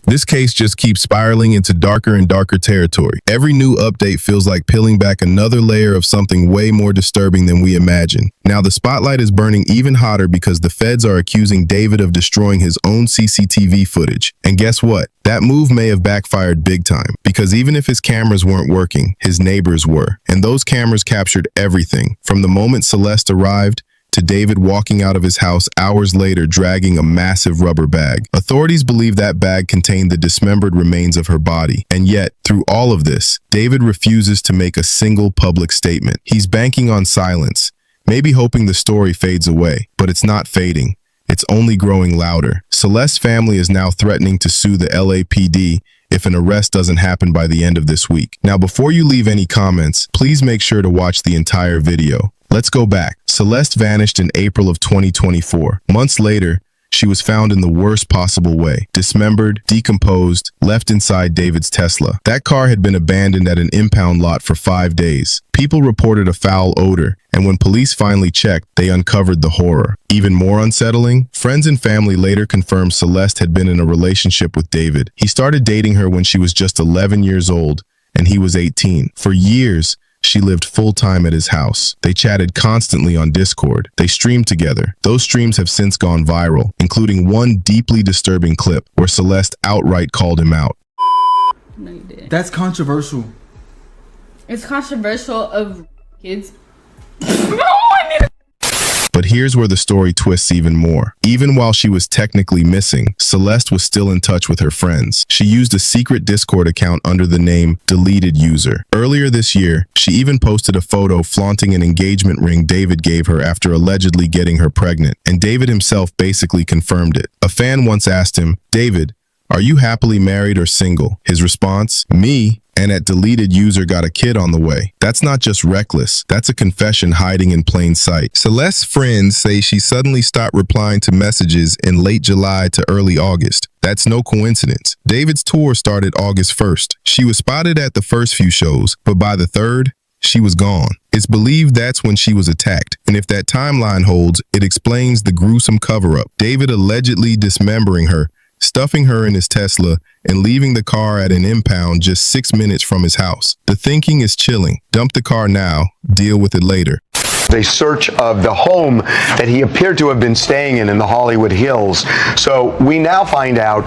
This case just keeps spiraling into darker and darker territory. Every new update feels like peeling back another layer of something way more disturbing than we imagine. Now the spotlight is burning even hotter because the feds are accusing David of destroying his own CCTV footage. And guess what? That move may have backfired big time, because even if his cameras weren't working, his neighbors were. And those cameras captured everything, from the moment Celeste arrived to David walking out of his house hours later dragging a massive rubber bag. Authorities believe that bag contained the dismembered remains of her body. And yet, through all of this, David refuses to make a single public statement. He's banking on silence, maybe hoping the story fades away. But it's not fading. It's only growing louder. Celeste's family is now threatening to sue the LAPD if an arrest doesn't happen by the end of this week. Now, before you leave any comments, please make sure to watch the entire video. Let's go back. Celeste vanished in April of 2024. Months later, she was found in the worst possible way. Dismembered, decomposed, left inside David's Tesla. That car had been abandoned at an impound lot for 5 days. People reported a foul odor, and when police finally checked, they uncovered the horror. Even more unsettling, friends and family later confirmed Celeste had been in a relationship with David. He started dating her when she was just 11 years old, and he was 18. For years, she lived full-time at his house. They chatted constantly on Discord. They streamed together. Those streams have since gone viral, including one deeply disturbing clip where Celeste outright called him out. No, you didn't. That's controversial. It's controversial of kids. But here's where the story twists even more. Even while she was technically missing, Celeste was still in touch with her friends. She used a secret Discord account under the name Deleted User. Earlier this year, she even posted a photo flaunting an engagement ring David gave her after allegedly getting her pregnant. And David himself basically confirmed it. A fan once asked him, "David, are you happily married or single?" His response, "Me, and at Deleted User got a kid on the way." That's not just reckless, that's a confession hiding in plain sight. Celeste's friends say she suddenly stopped replying to messages in late July to early August. That's no coincidence. David's tour started August 1st. She was spotted at the first few shows, but by the third, she was gone. It's believed that's when she was attacked, and if that timeline holds, it explains the gruesome cover-up. David allegedly dismembering her, stuffing her in his Tesla, and leaving the car at an impound just 6 minutes from his house. The thinking is chilling. Dump the car now, deal with it later. A search of the home that he appeared to have been staying in the Hollywood Hills. So we now find out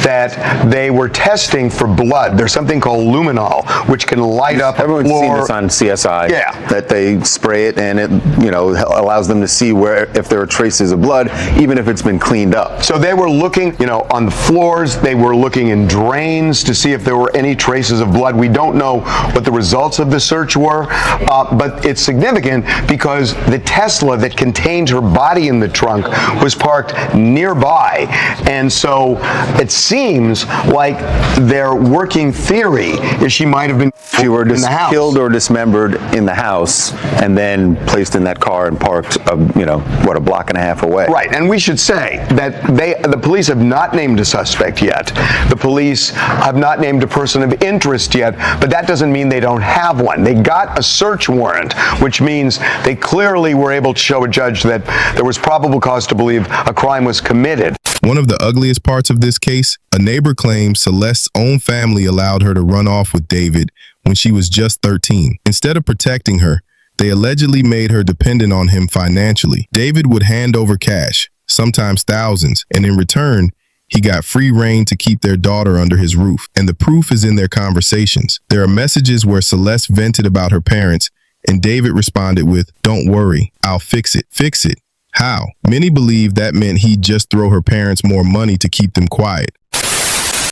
that they were testing for blood. There's something called luminol, which can light up Everyone's a floor. seen this on CSI. Yeah. That they spray it and it, allows them to see where if there are traces of blood, even if it's been cleaned up. So they were looking, on the floors. They were looking in drains to see if there were any traces of blood. We don't know what the results of the search were, but it's significant because the Tesla that contained her body in the trunk was parked nearby. And so it seems like their working theory is she might have been She were in the house. killed or dismembered in the house and then placed in that car and parked, a block and a half away. Right, and we should say that the police have not named a suspect yet. The police have not named a person of interest yet, but that doesn't mean they don't have one. They got a search warrant, which means they clearly were able to show a judge that there was probable cause to believe a crime was committed. One of the ugliest parts of this case, a neighbor claims Celeste's own family allowed her to run off with David when she was just 13. Instead of protecting her, they allegedly made her dependent on him financially. David would hand over cash, sometimes thousands, and in return, he got free reign to keep their daughter under his roof. And the proof is in their conversations. There are messages where Celeste vented about her parents, and David responded with, "Don't worry, I'll fix it." Fix it? How? Many believe that meant he'd just throw her parents more money to keep them quiet.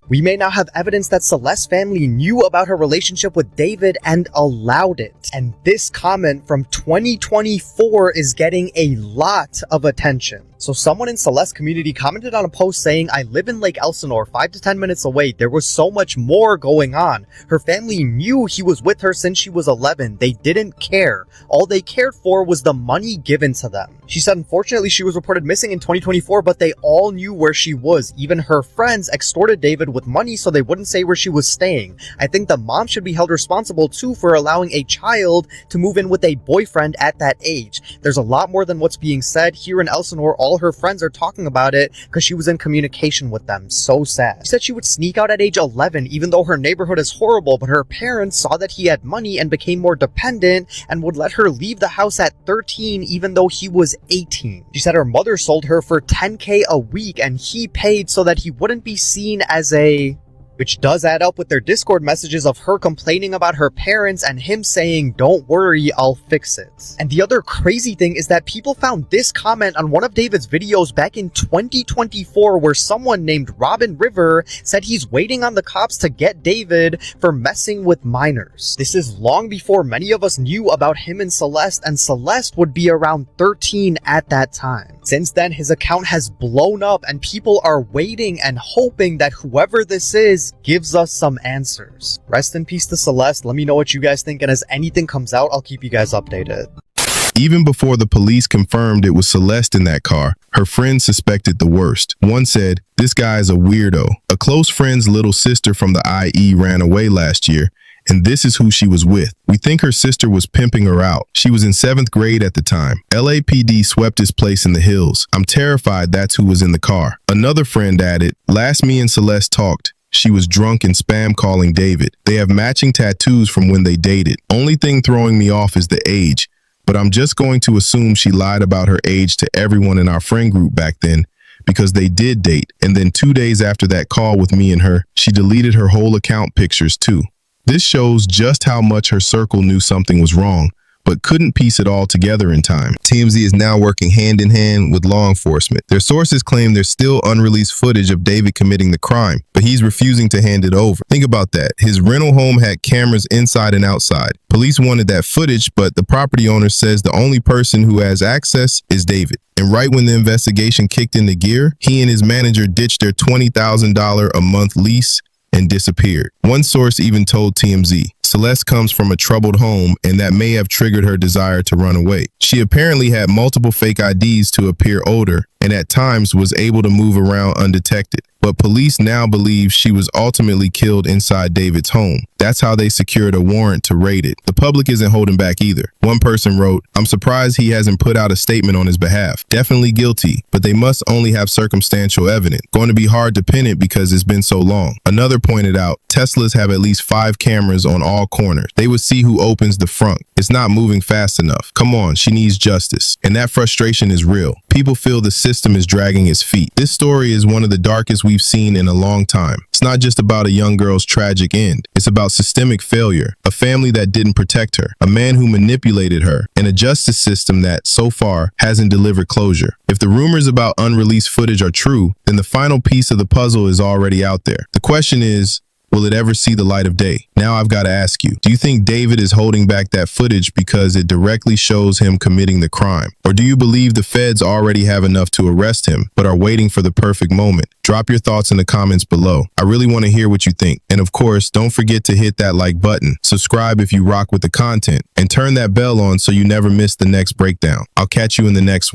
We may now have evidence that Celeste's family knew about her relationship with David and allowed it. And this comment from 2024 is getting a lot of attention. So someone in Celeste's community commented on a post saying, "I live in Lake Elsinore, 5 to 10 minutes away. There was so much more going on. Her family knew he was with her since she was 11. They didn't care. All they cared for was the money given to them." She said, unfortunately, she was reported missing in 2024, but they all knew where she was. Even her friends extorted David with money so they wouldn't say where she was staying. I think the mom should be held responsible too for allowing a child to move in with a boyfriend at that age. There's a lot more than what's being said. Here in Elsinore, all all her friends are talking about it because she was in communication with them. So sad. She said she would sneak out at age 11 even though her neighborhood is horrible, but her parents saw that he had money and became more dependent and would let her leave the house at 13 even though he was 18. She said her mother sold her for $10K a week and he paid so that he wouldn't be seen as a... which does add up with their Discord messages of her complaining about her parents and him saying, "Don't worry, I'll fix it." And the other crazy thing is that people found this comment on one of David's videos back in 2024 where someone named Robin River said he's waiting on the cops to get David for messing with minors. This is long before many of us knew about him and Celeste would be around 13 at that time. Since then, his account has blown up and people are waiting and hoping that whoever this is gives us some answers. Rest in peace to Celeste. Let me know what you guys think, and as anything comes out, I'll keep you guys updated. Even before the police confirmed it was Celeste in that car, her friends suspected the worst. One said, "This guy is a weirdo." A close friend's little sister from the IE ran away last year, and this is who she was with. We think her sister was pimping her out. She was in 7th grade at the time. LAPD swept his place in the hills. I'm terrified that's who was in the car. Another friend added, "Last me and Celeste talked, she was drunk and spam calling David. They have matching tattoos from when they dated. Only thing throwing me off is the age, but I'm just going to assume she lied about her age to everyone in our friend group back then because they did date. And then 2 days after that call with me and her, she deleted her whole account pictures too." This shows just how much her circle knew something was wrong, but couldn't piece it all together in time. TMZ is now working hand in hand with law enforcement. Their sources claim there's still unreleased footage of David committing the crime, but he's refusing to hand it over. Think about that. His rental home had cameras inside and outside. Police wanted that footage, but the property owner says the only person who has access is David. And right when the investigation kicked into gear, he and his manager ditched their $20,000 a month lease and disappeared. One source even told TMZ, Celeste comes from a troubled home and that may have triggered her desire to run away. She apparently had multiple fake IDs to appear older and at times was able to move around undetected. But police now believe she was ultimately killed inside David's home. That's how they secured a warrant to raid it. The public isn't holding back either. One person wrote, "I'm surprised he hasn't put out a statement on his behalf. Definitely guilty, but they must only have circumstantial evidence. Going to be hard to pin it because it's been so long." Another pointed out, Teslas have at least 5 cameras on all corners. They would see who opens the front. It's not moving fast enough. Come on, she needs justice. And that frustration is real. People feel the system is dragging its feet. This story is one of the darkest we've seen in a long time. It's not just about a young girl's tragic end. It's about systemic failure, a family that didn't protect her, a man who manipulated her, and a justice system that, so far, hasn't delivered closure. If the rumors about unreleased footage are true, then the final piece of the puzzle is already out there. The question is, will it ever see the light of day? Now I've got to ask you, do you think David is holding back that footage because it directly shows him committing the crime? Or do you believe the feds already have enough to arrest him, but are waiting for the perfect moment? Drop your thoughts in the comments below. I really want to hear what you think. And of course, don't forget to hit that like button, subscribe if you rock with the content, and turn that bell on so you never miss the next breakdown. I'll catch you in the next one.